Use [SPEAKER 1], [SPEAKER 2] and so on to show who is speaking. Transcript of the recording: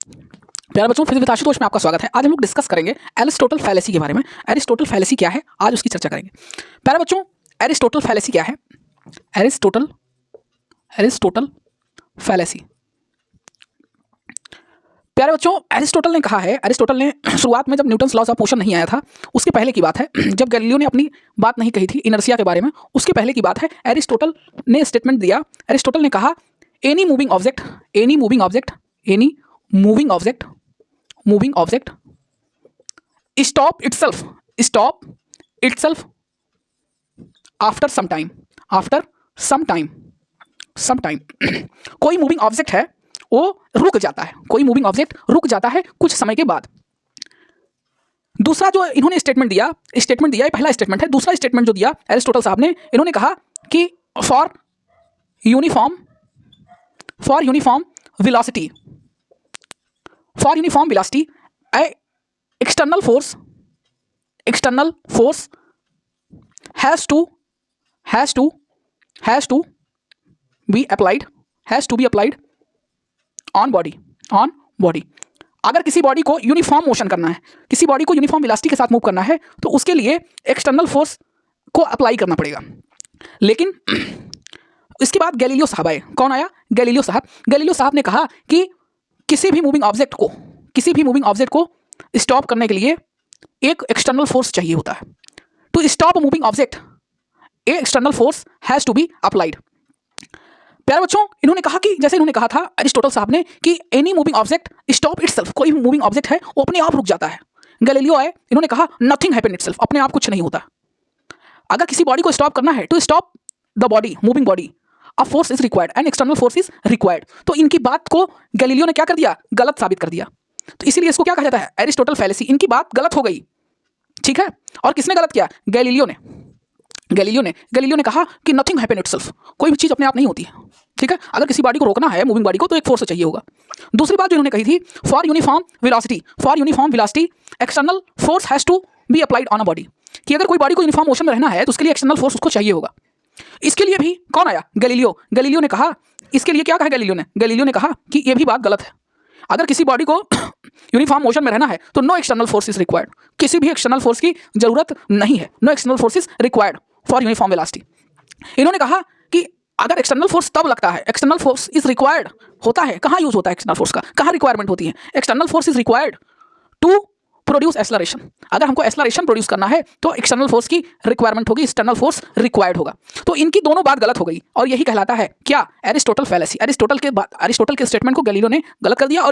[SPEAKER 1] प्यारे बच्चों, physics with Ashutosh में आपका स्वागत है। आज हम लोग डिस्कस करेंगे एरिस्टोटल फैलेसी के बारे में। एरिस्टोटल फैलेसी क्या है, आज उसकी चर्चा करेंगे। प्यारे बच्चों, एरिस्टोटल फैलेसी क्या है? Aristotle fallacy. प्यारे बच्चों, एरिस्टोटल ने कहा है, एरिस्टोटल ने शुरुआत में जब न्यूटन्स लॉज ऑफ मोशन नहीं आया था उसके पहले की बात है, जब गैलीलियो ने अपनी बात नहीं कही थी इनर्शिया के बारे में, उसके पहले की बात है। एरिस्टोटल ने स्टेटमेंट दिया। एरिस्टोटल ने कहा any moving object stop itself after some time कोई मूविंग ऑब्जेक्ट है वो रुक जाता है, कोई मूविंग ऑब्जेक्ट रुक जाता है कुछ समय के बाद। दूसरा जो इन्होंने स्टेटमेंट दिया, ये पहला स्टेटमेंट है। दूसरा स्टेटमेंट जो दिया एरिस्टोटल साहब ने, इन्होंने कहा कि for uniform velocity external force has to be applied on body। अगर किसी बॉडी को यूनिफॉर्म मोशन करना है, किसी बॉडी को यूनिफॉर्म वेलोसिटी के साथ मूव करना है, तो उसके लिए एक्सटर्नल फोर्स को अप्लाई करना पड़ेगा। लेकिन इसके बाद गैलीलियो साहब आए। कौन आया? गैलीलियो साहब ने कहा कि किसी भी मूविंग ऑब्जेक्ट को स्टॉप करने के लिए एक एक्सटर्नल फोर्स चाहिए होता है। To stop moving object a external force has to be applied. प्यारे बच्चों, इन्होंने कहा कि जैसे इन्होंने कहा था एरिस्टोटल साहब ने कि any moving object stop itself, कोई भी मूविंग ऑब्जेक्ट है वो अपने आप रुक जाता है। गैलीलियो आए, इन्होंने कहा नथिंग हैपन इटसेल्फ, अपने आप कुछ नहीं होता। अगर किसी बॉडी को स्टॉप करना है, to stop the body, moving body, a force is required and external force is required. तो इनकी बात को गैलीलियो ने क्या कर दिया? गलत साबित कर दिया। तो इसीलिए इसको क्या कहा जाता है? Aristotle fallacy. इनकी बात गलत हो गई, ठीक है। और किसने गलत किया? गैलीलियो ने कहा कि नथिंग हैपन इटसेल्फ, कोई भी चीज अपने आप नहीं होती है, ठीक है। अगर किसी बॉडी को रोकना है, मूविंग बॉडी को, तो एक फोर्स चाहिए होगा। दूसरी बात जो इन्होंने कही थी, for uniform velocity external force has to be applied on a body, कि अगर कोई बॉडी को यूनिफॉर्म मोशन में रहना है तो उसके लिए एक्सटर्नल फोर्स उसको चाहिए होगा। इसके लिए भी कौन आया? गैलीलियो ने कहा, इसके लिए क्या कहा गैलीलियो ने कहा कि यह भी बात गलत है। अगर किसी बॉडी को यूनिफॉर्म मोशन में रहना है तो no external force is required, किसी भी एक्सटर्नल फोर्स की जरूरत नहीं है। No external force is required for uniform velocity. इन्होंने कहा कि अगर एक्सटर्नल फोर्स तब लगता है, एक्सटर्नल फोर्स इज रिक्वायर्ड होता है, कहाँ यूज होता है एक्सटर्नल फोर्स का, कहाँ रिक्वायरमेंट होती है? External force is required to produce acceleration. अगर हमको एक्सलरेशन प्रोड्यूस करना है तो एक्सटर्नल फोर्स की रिक्वायरमेंट होगी, एक्सटर्नल फोर्स रिक्वायर्ड होगा। तो इनकी दोनों बात गलत हो गई और यही कहलाता है क्या? Aristotle fallacy. एरिस्टोटल के स्टेटमेंट को गैलीलियो ने गलत कर दिया और